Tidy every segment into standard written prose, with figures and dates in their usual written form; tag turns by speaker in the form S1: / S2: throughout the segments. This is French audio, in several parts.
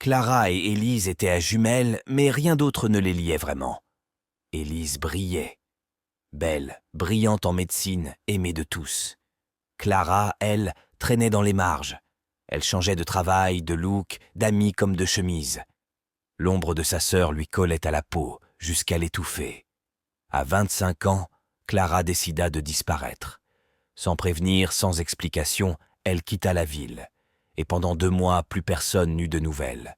S1: Clara et Élise étaient à jumelles, mais rien d'autre ne les liait vraiment. Élise brillait. Belle, brillante en médecine, aimée de tous. Clara, elle, traînait dans les marges. Elle changeait de travail, de look, d'amis comme de chemise. L'ombre de sa sœur lui collait à la peau, jusqu'à l'étouffer. À 25 ans, Clara décida de disparaître. Sans prévenir, sans explication, elle quitta la ville. Et pendant 2 mois, plus personne n'eut de nouvelles.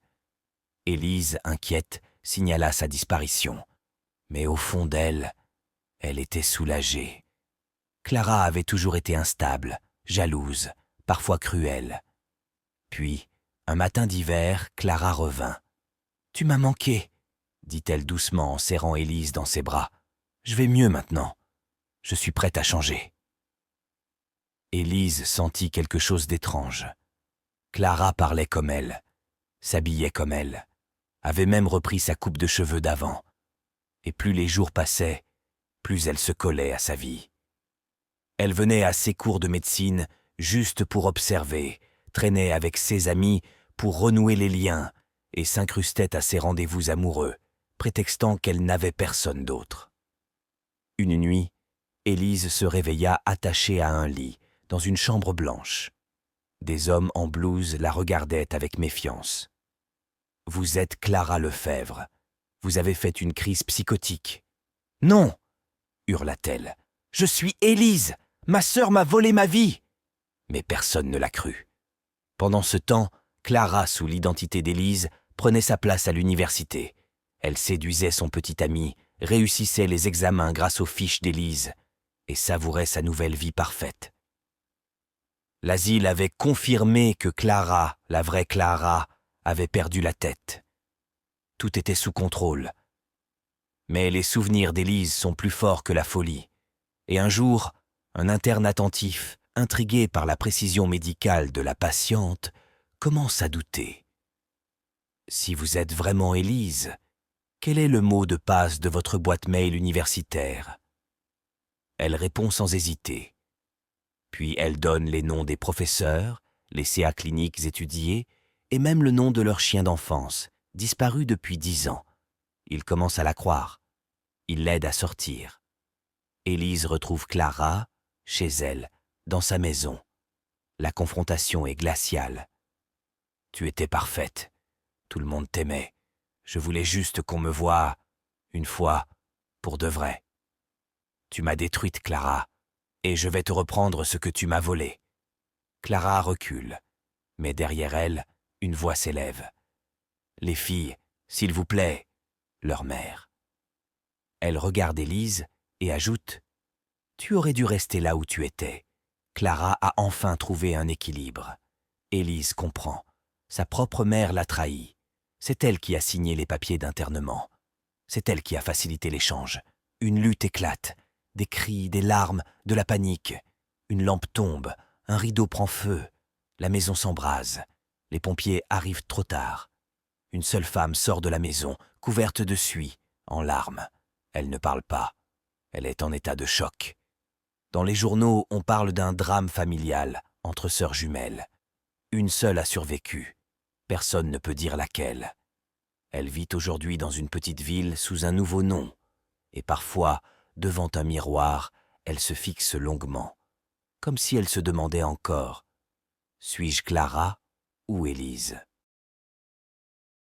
S1: Élise, inquiète, signala sa disparition. Mais au fond d'elle, elle était soulagée. Clara avait toujours été instable, jalouse, parfois cruelle. Puis, un matin d'hiver, Clara revint. « Tu m'as manqué, » dit-elle doucement en serrant Élise dans ses bras. « Je vais mieux maintenant. Je suis prête à changer. » Élise sentit quelque chose d'étrange. Clara parlait comme elle, s'habillait comme elle, avait même repris sa coupe de cheveux d'avant. Et plus les jours passaient, plus elle se collait à sa vie. Elle venait à ses cours de médecine juste pour observer, traînait avec ses amis pour renouer les liens et s'incrustait à ses rendez-vous amoureux, prétextant qu'elle n'avait personne d'autre. Une nuit, Élise se réveilla attachée à un lit, dans une chambre blanche. Des hommes en blouse la regardaient avec méfiance. « Vous êtes Clara Lefèvre. Vous avez fait une crise psychotique. »« Non !» hurla-t-elle. « Je suis Élise. Ma sœur m'a volé ma vie !» Mais personne ne la crut. Pendant ce temps, Clara, sous l'identité d'Élise, prenait sa place à l'université. Elle séduisait son petit ami, réussissait les examens grâce aux fiches d'Élise et savourait sa nouvelle vie parfaite. L'asile avait confirmé que Clara, la vraie Clara, avait perdu la tête. Tout était sous contrôle. Mais les souvenirs d'Élise sont plus forts que la folie. Et un jour, un interne attentif, intrigué par la précision médicale de la patiente, commence à douter. « Si vous êtes vraiment Élise, quel est le mot de passe de votre boîte mail universitaire ?» Elle répond sans hésiter. Puis elle donne les noms des professeurs, les CA cliniques étudiés et même le nom de leur chien d'enfance, disparu depuis 10 ans. Il commence à la croire. Il l'aide à sortir. Élise retrouve Clara, chez elle, dans sa maison. La confrontation est glaciale. « Tu étais parfaite. Tout le monde t'aimait. Je voulais juste qu'on me voie, une fois, pour de vrai. Tu m'as détruite, Clara, et je vais te reprendre ce que tu m'as volé. » Clara recule, mais derrière elle, une voix s'élève. « Les filles, s'il vous plaît, leur mère. » Elle regarde Élise et ajoute « Tu aurais dû rester là où tu étais. » Clara a enfin trouvé un équilibre. Élise comprend. Sa propre mère l'a trahie. C'est elle qui a signé les papiers d'internement. C'est elle qui a facilité l'échange. Une lutte éclate. Des cris, des larmes, de la panique. Une lampe tombe, un rideau prend feu. La maison s'embrase. Les pompiers arrivent trop tard. Une seule femme sort de la maison, couverte de suie, en larmes. Elle ne parle pas. Elle est en état de choc. Dans les journaux, on parle d'un drame familial entre sœurs jumelles. Une seule a survécu. Personne ne peut dire laquelle. Elle vit aujourd'hui dans une petite ville sous un nouveau nom. Et parfois, devant un miroir, elle se fixe longuement, comme si elle se demandait encore « Suis-je Clara ou Élise ?»